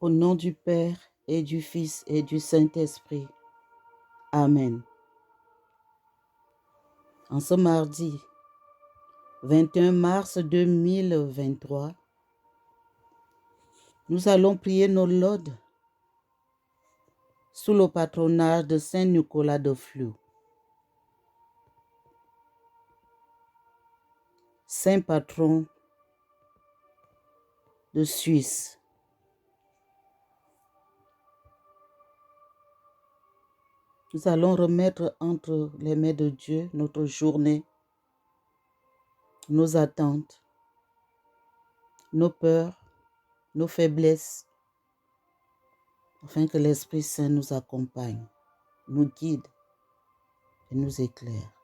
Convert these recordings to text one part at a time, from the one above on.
Au nom du Père et du Fils et du Saint-Esprit. Amen. En ce mardi 21 mars 2023, nous allons prier nos laudes sous le patronage de Saint Nicolas de Flue. Saint patron de Suisse. Nous allons remettre entre les mains de Dieu notre journée, nos attentes, nos peurs, nos faiblesses, afin que l'Esprit Saint nous accompagne, nous guide et nous éclaire.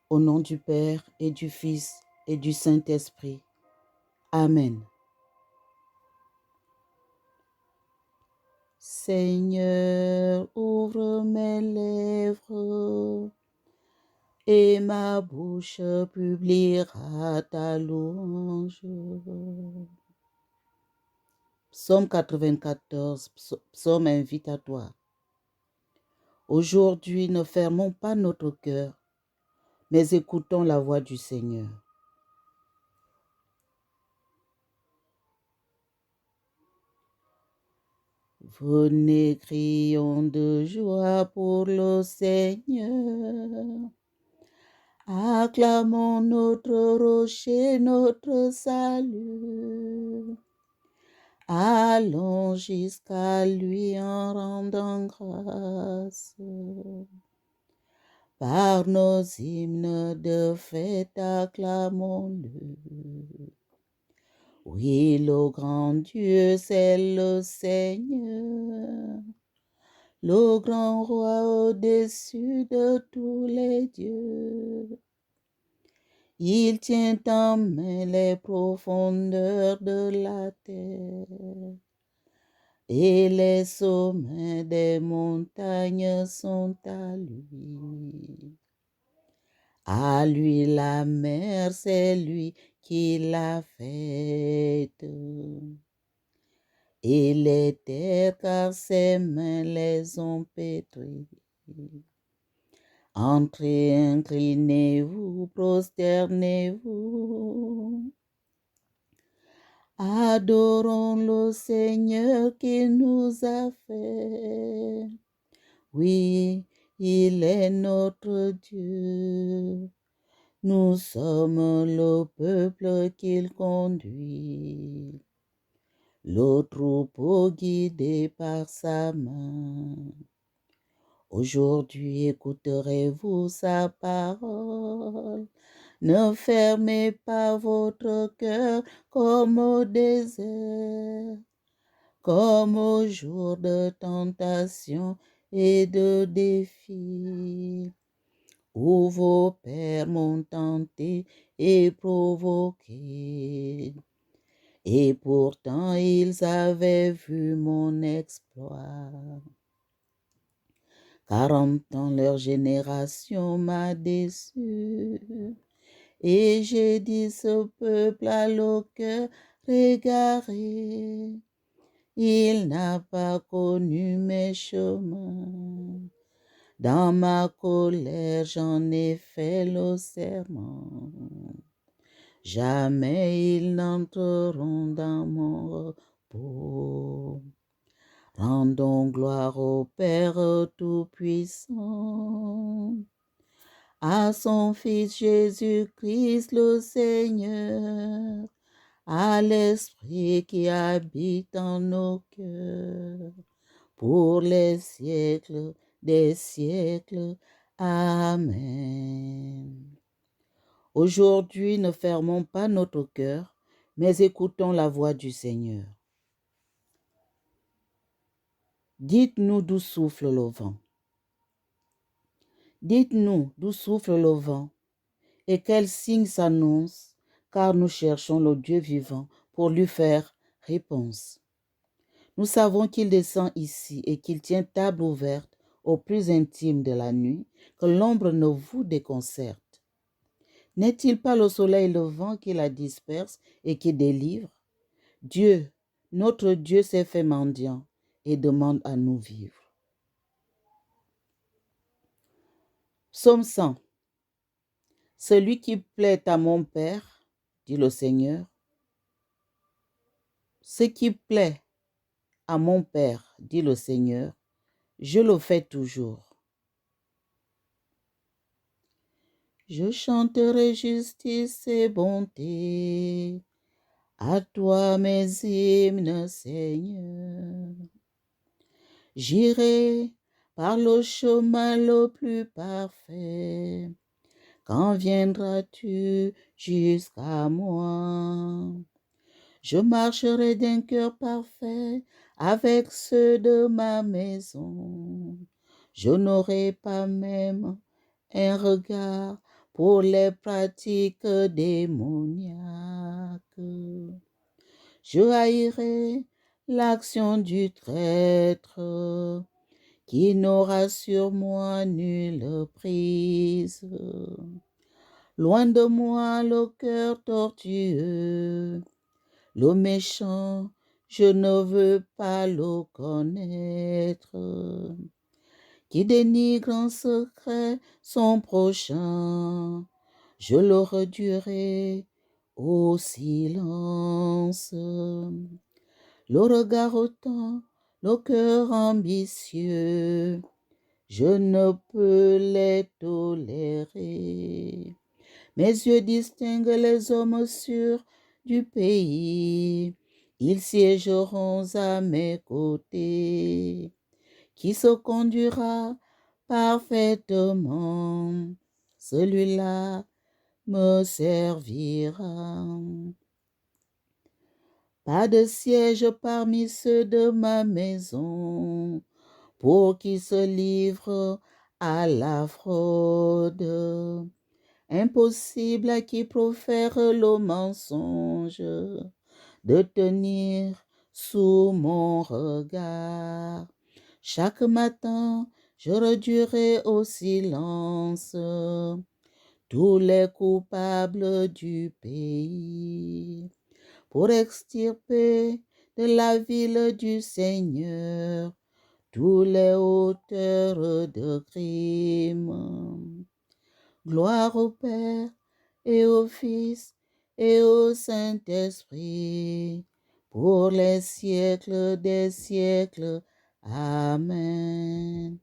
Au nom du Père et du Fils et du Saint-Esprit. Amen. Seigneur, ouvre mes lèvres et ma bouche publiera ta louange. Psaume 94, psaume invitatoire. Aujourd'hui, ne fermons pas notre cœur, mais écoutons la voix du Seigneur. Venez, crions de joie pour le Seigneur. Acclamons notre rocher, notre salut. Allons jusqu'à lui en rendant grâce. Par nos hymnes de fête, acclamons-le. Oui, le grand Dieu, c'est le Seigneur, le grand roi au-dessus de tous les dieux. Il tient en main les profondeurs de la terre, et les sommets des montagnes sont à lui. À lui la mer, c'est lui qui l'a faite, et les terres, car ses mains les ont pétries. Entrez, inclinez-vous, prosternez-vous. Adorons le Seigneur qui nous a fait. Oui, il est notre Dieu. Nous sommes le peuple qu'il conduit, le troupeau guidé par sa main. Aujourd'hui, écouterez-vous sa parole. Ne fermez pas votre cœur comme au désert, comme au jour de tentation et de défi, où vos pères m'ont tenté et provoqué. Et pourtant ils avaient vu mon exploit. 40 ans leur génération m'a déçu. Et j'ai dit, ce peuple a le cœur égaré. Il n'a pas connu mes chemins. Dans ma colère, j'en ai fait le serment. Jamais ils n'entreront dans mon repos. Rendons gloire au Père Tout-Puissant, à son Fils Jésus-Christ le Seigneur, à l'Esprit qui habite en nos cœurs, pour les siècles des siècles. Amen. Aujourd'hui, ne fermons pas notre cœur, mais écoutons la voix du Seigneur. Dites-nous d'où souffle le vent. Dites-nous d'où souffle le vent et quel signe s'annonce, car nous cherchons le Dieu vivant pour lui faire réponse. Nous savons qu'il descend ici et qu'il tient table ouverte au plus intime de la nuit, que l'ombre ne vous déconcerte. N'est-il pas le soleil levant qui la disperse et qui délivre? Dieu, notre Dieu s'est fait mendiant et demande à nous vivre. Psaume 100. Celui qui plaît à mon Père, dit le Seigneur, ce qui plaît à mon Père, dit le Seigneur, je le fais toujours. Je chanterai justice et bonté, à toi mes hymnes, Seigneur. J'irai par le chemin le plus parfait. Quand viendras-tu jusqu'à moi? Je marcherai d'un cœur parfait avec ceux de ma maison. Je n'aurai pas même un regard pour les pratiques démoniaques. Je haïrai l'action du traître qui n'aura sur moi nulle prise. Loin de moi le cœur tortueux, le méchant, je ne veux pas le connaître, qui dénigre en secret son prochain, je le réduirai au silence. Le regard hautain, le cœur ambitieux, je ne peux les tolérer. Mes yeux distinguent les hommes sûrs du pays, ils siégeront à mes côtés. Qui se conduira parfaitement, celui-là me servira. Pas de siège parmi ceux de ma maison, pour qui se livre à la fraude. Impossible à qui profère le mensonge de tenir sous mon regard. Chaque matin, je réduirai au silence tous les coupables du pays, pour extirper de la ville du Seigneur tous les auteurs de crimes. Gloire au Père et au Fils et au Saint-Esprit, pour les siècles des siècles. Amen.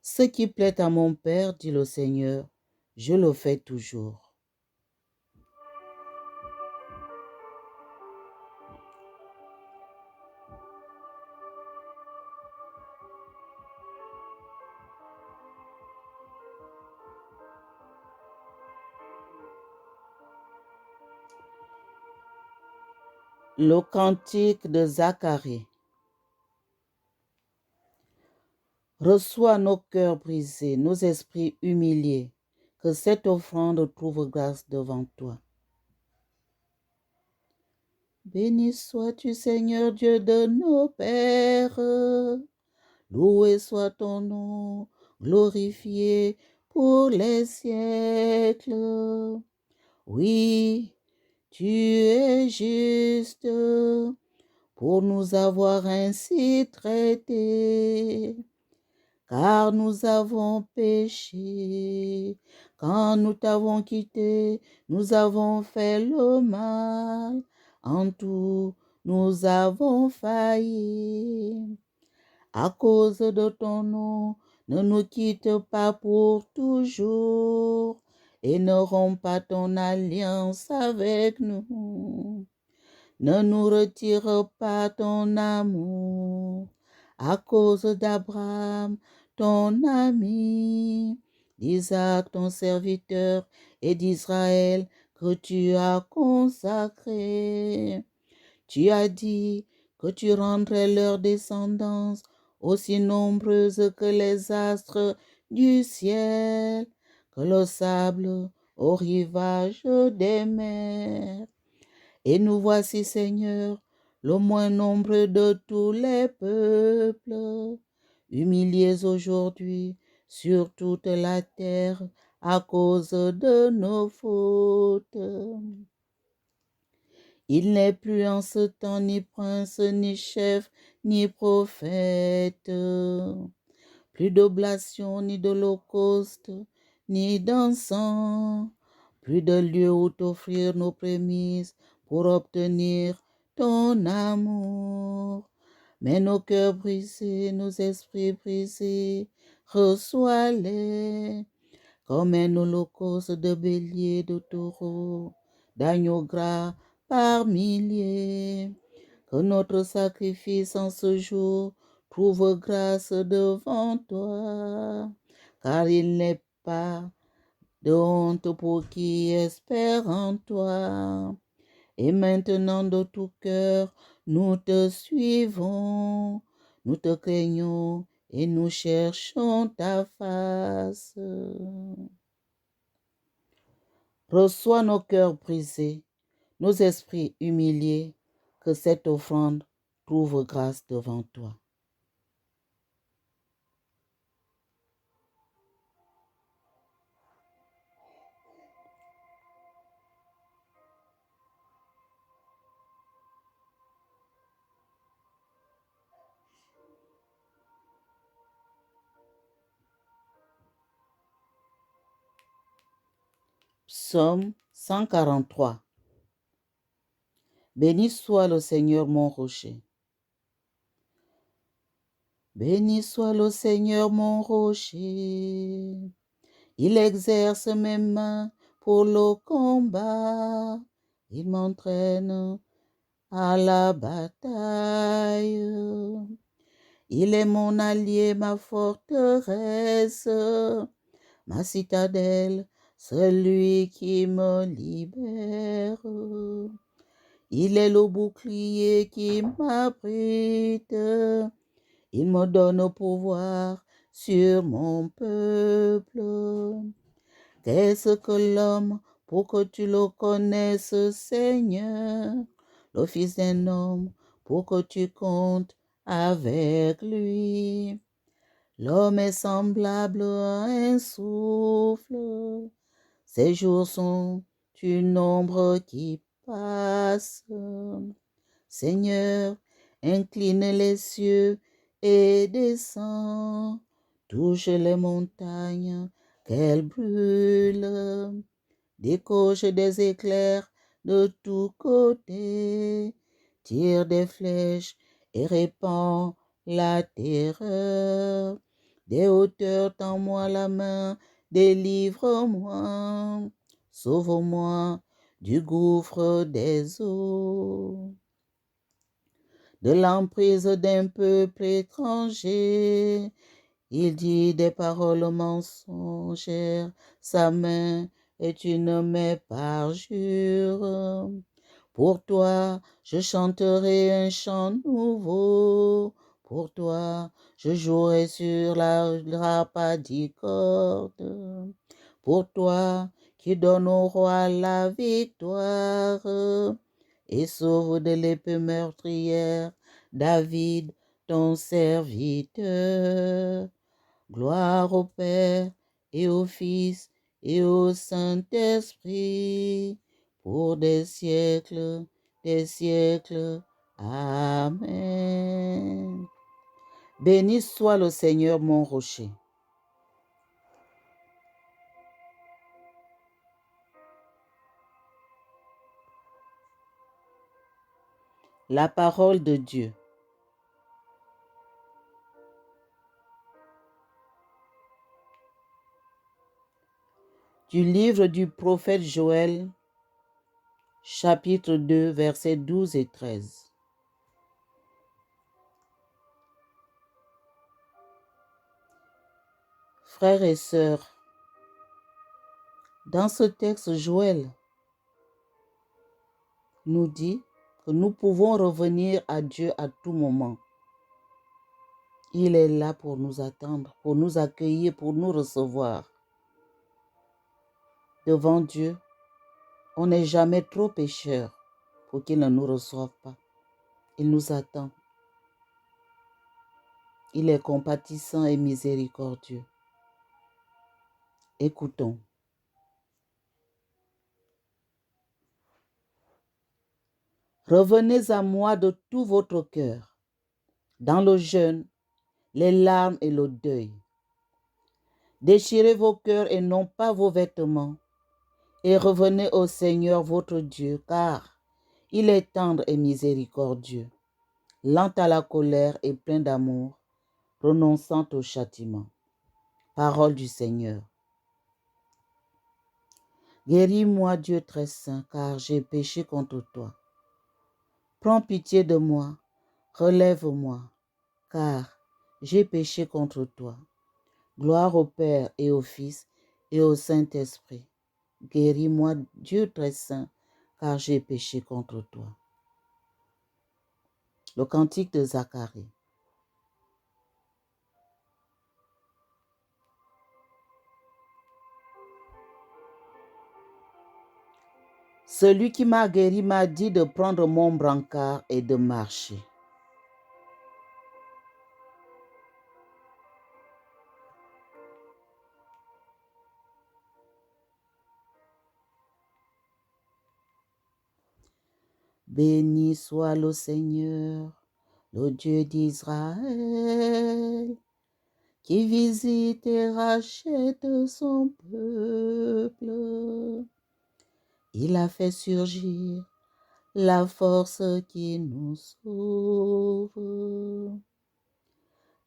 Ce qui plaît à mon Père, dit le Seigneur, je le fais toujours. Le cantique de Zacharie. Reçois nos cœurs brisés, nos esprits humiliés, que cette offrande trouve grâce devant toi. Béni sois-tu, Seigneur Dieu de nos pères. Loué soit ton nom, glorifié pour les siècles. Oui, tu es juste pour nous avoir ainsi traités, car nous avons péché. Quand nous t'avons quitté, nous avons fait le mal. En tout, nous avons failli. À cause de ton nom, ne nous quitte pas pour toujours et ne romps pas ton alliance avec nous. Ne nous retire pas ton amour à cause d'Abraham, ton ami, d'Isaac, ton serviteur, et d'Israël que tu as consacré. Tu as dit que tu rendrais leur descendance aussi nombreuse que les astres du ciel, que le sable au rivage des mers. Et nous voici, Seigneur, le moins nombreux de tous les peuples, humiliés aujourd'hui sur toute la terre à cause de nos fautes. Il n'est plus en ce temps ni prince, ni chef, ni prophète. Plus d'oblation, ni d'holocauste, ni d'encens. Plus de lieu où t'offrir nos prémices pour obtenir ton amour. Mais nos cœurs brisés, nos esprits brisés, reçois-les comme un holocauste de béliers, de taureaux, d'agneaux gras par milliers. Que notre sacrifice en ce jour trouve grâce devant toi, car il n'est pas de honte pour qui espère en toi. Et maintenant de tout cœur, nous te suivons, nous te craignons et nous cherchons ta face. Reçois nos cœurs brisés, nos esprits humiliés, que cette offrande trouve grâce devant toi. Psaume 143. Béni soit le Seigneur mon rocher. Béni soit le Seigneur mon rocher. Il exerce mes mains pour le combat. Il m'entraîne à la bataille. Il est mon allié, ma forteresse, ma citadelle, celui qui me libère. Il est le bouclier qui m'abrite. Il me donne au pouvoir sur mon peuple. Qu'est-ce que l'homme pour que tu le connaisses, Seigneur? Le fils d'un homme pour que tu comptes avec lui. L'homme est semblable à un souffle. Ses jours sont une ombre qui passe. Seigneur, incline les cieux et descends. Touche les montagnes qu'elles brûlent. Décoche des éclairs de tous côtés. Tire des flèches et répand la terreur. Des hauteurs, tends-moi la main, délivre-moi. Sauve-moi du gouffre des eaux, de l'emprise d'un peuple étranger. Il dit des paroles mensongères, sa main est une main parjure. Pour toi, je chanterai un chant nouveau. Pour toi, je jouerai sur la harpe à 10 cordes. Pour toi, qui donne au roi la victoire et sauve de l'épée meurtrière David, ton serviteur. Gloire au Père et au Fils et au Saint-Esprit, pour des siècles, des siècles. Amen. Béni soit le Seigneur mon rocher. La parole de Dieu. Du livre du prophète Joël, chapitre 2, versets 12 et 13. Frères et sœurs, dans ce texte, Joël nous dit que nous pouvons revenir à Dieu à tout moment. Il est là pour nous attendre, pour nous accueillir, pour nous recevoir. Devant Dieu, on n'est jamais trop pécheur pour qu'il ne nous reçoive pas. Il nous attend. Il est compatissant et miséricordieux. Écoutons. Revenez à moi de tout votre cœur, dans le jeûne, les larmes et le deuil. Déchirez vos cœurs et non pas vos vêtements, et revenez au Seigneur votre Dieu, car il est tendre et miséricordieux, lent à la colère et plein d'amour, renonçant au châtiment. Parole du Seigneur. Guéris-moi, Dieu très saint, car j'ai péché contre toi. Prends pitié de moi, relève-moi, car j'ai péché contre toi. Gloire au Père et au Fils et au Saint-Esprit. Guéris-moi, Dieu très saint, car j'ai péché contre toi. Le cantique de Zacharie. Celui qui m'a guéri m'a dit de prendre mon brancard et de marcher. Béni soit le Seigneur, le Dieu d'Israël, qui visite et rachète son peuple. Il a fait surgir la force qui nous sauve.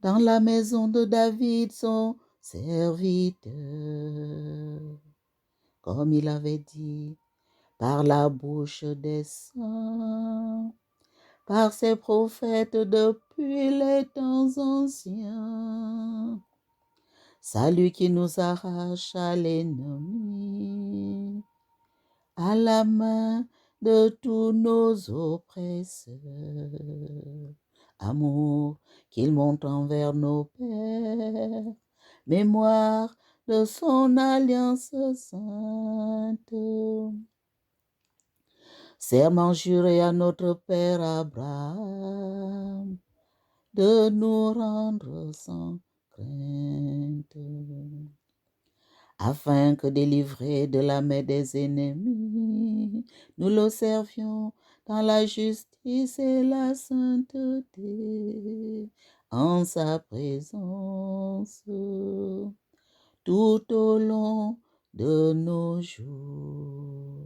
Dans la maison de David, son serviteur, comme il avait dit, par la bouche des saints, par ses prophètes depuis les temps anciens. Salut qui nous arrache à l'ennemi, à la main de tous nos oppresseurs. Amour qu'il montre envers nos pères, mémoire de son alliance sainte. Serment juré à notre Père Abraham, de nous rendre sans crainte, afin que délivrés de la main des ennemis, nous le servions dans la justice et la sainteté, en sa présence, tout au long de nos jours.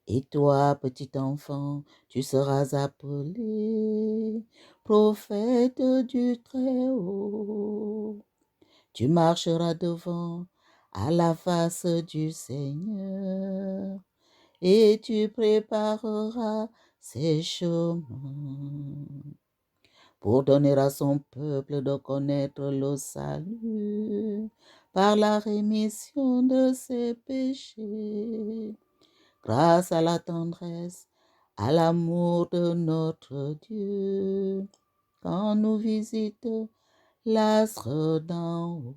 Et toi, petit enfant, tu seras appelé prophète du Très-Haut. Tu marcheras devant à la face du Seigneur et tu prépareras ses chemins pour donner à son peuple de connaître le salut par la rémission de ses péchés, grâce à la tendresse, à l'amour de notre Dieu, quand nous visite l'astre d'en haut,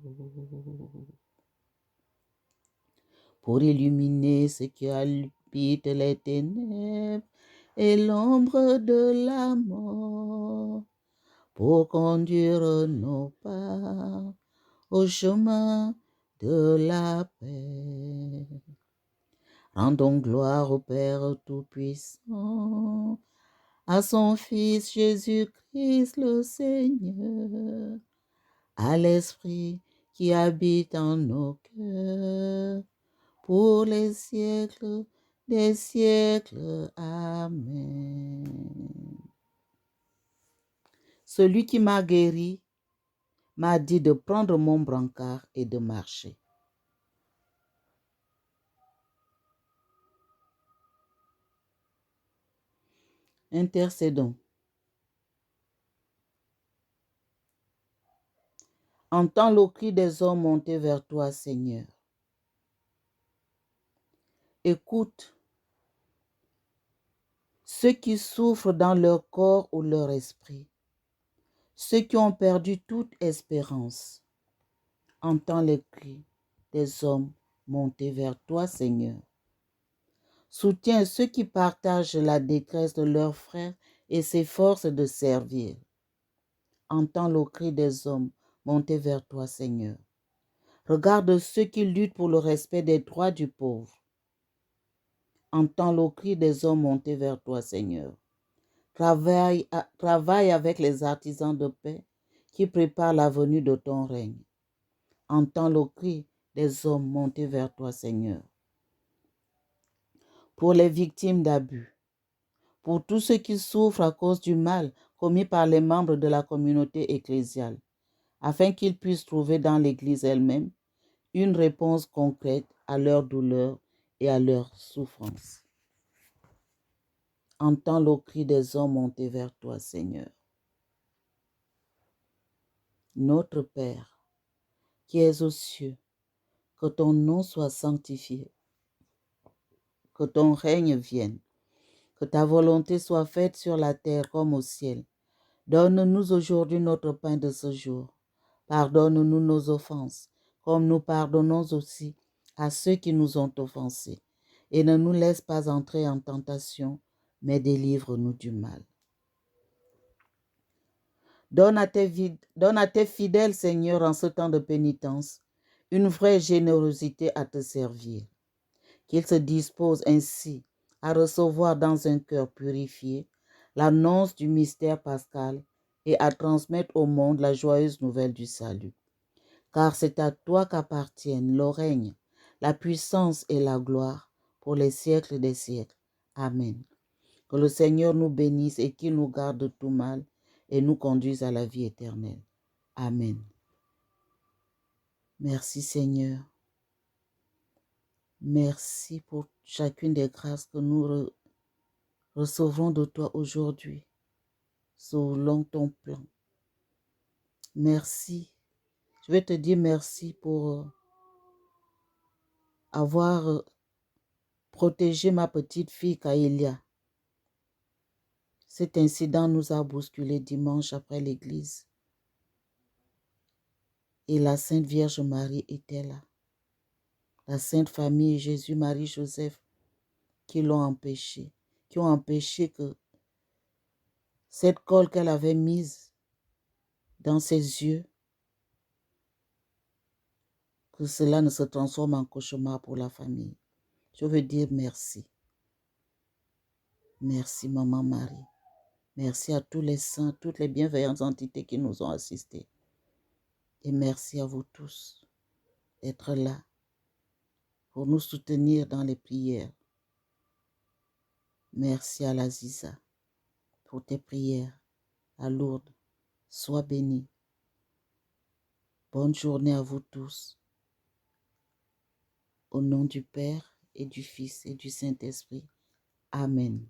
pour illuminer ceux qui habitent les ténèbres et l'ombre de la mort, pour conduire nos pas au chemin de la paix. Rendons gloire au Père Tout-Puissant, à son Fils Jésus-Christ le Seigneur, à l'Esprit qui habite en nos cœurs, pour les siècles des siècles. Amen. Celui qui m'a guéri m'a dit de prendre mon brancard et de marcher. Intercédons. Entends le cri des hommes monter vers toi, Seigneur. Écoute ceux qui souffrent dans leur corps ou leur esprit, ceux qui ont perdu toute espérance. Entends les cris des hommes monter vers toi, Seigneur. Soutiens ceux qui partagent la détresse de leurs frères et s'efforcent de servir. Entends le cri des hommes monter vers toi, Seigneur. Regarde ceux qui luttent pour le respect des droits du pauvre. Entends le cri des hommes monter vers toi, Seigneur. Travaille avec les artisans de paix qui préparent la venue de ton règne. Entends le cri des hommes monter vers toi, Seigneur. Pour les victimes d'abus, pour tous ceux qui souffrent à cause du mal commis par les membres de la communauté ecclésiale, afin qu'ils puissent trouver dans l'Église elle-même une réponse concrète à leurs douleurs et à leurs souffrances. Entends le cri des hommes monter vers toi, Seigneur. Notre Père, qui es aux cieux, que ton nom soit sanctifié, que ton règne vienne, que ta volonté soit faite sur la terre comme au ciel. Donne-nous aujourd'hui notre pain de ce jour. Pardonne-nous nos offenses, comme nous pardonnons aussi à ceux qui nous ont offensés. Et ne nous laisse pas entrer en tentation, mais délivre-nous du mal. Donne à tes fidèles, Seigneur, en ce temps de pénitence, une vraie générosité à te servir. Qu'ils se disposent ainsi à recevoir dans un cœur purifié l'annonce du mystère pascal et à transmettre au monde la joyeuse nouvelle du salut. Car c'est à toi qu'appartiennent le règne, la puissance et la gloire pour les siècles des siècles. Amen. Que le Seigneur nous bénisse et qu'il nous garde de tout mal et nous conduise à la vie éternelle. Amen. Merci Seigneur. Merci pour chacune des grâces que nous recevrons de toi aujourd'hui, selon ton plan. Merci. Je vais te dire merci pour avoir protégé ma petite fille Kaelia. Cet incident nous a bousculé dimanche après l'église. Et la Sainte Vierge Marie était là. La Sainte Famille, Jésus, Marie, Joseph, qui l'ont empêché, qui ont empêché que cette colle qu'elle avait mise dans ses yeux, que cela ne se transforme en cauchemar pour la famille. Je veux dire merci. Merci, Maman Marie. Merci à tous les saints, toutes les bienveillantes entités qui nous ont assistés. Et merci à vous tous d'être là pour nous soutenir dans les prières. Merci à la Ziza pour tes prières à Lourdes. Sois béni. Bonne journée à vous tous. Au nom du Père et du Fils et du Saint-Esprit. Amen.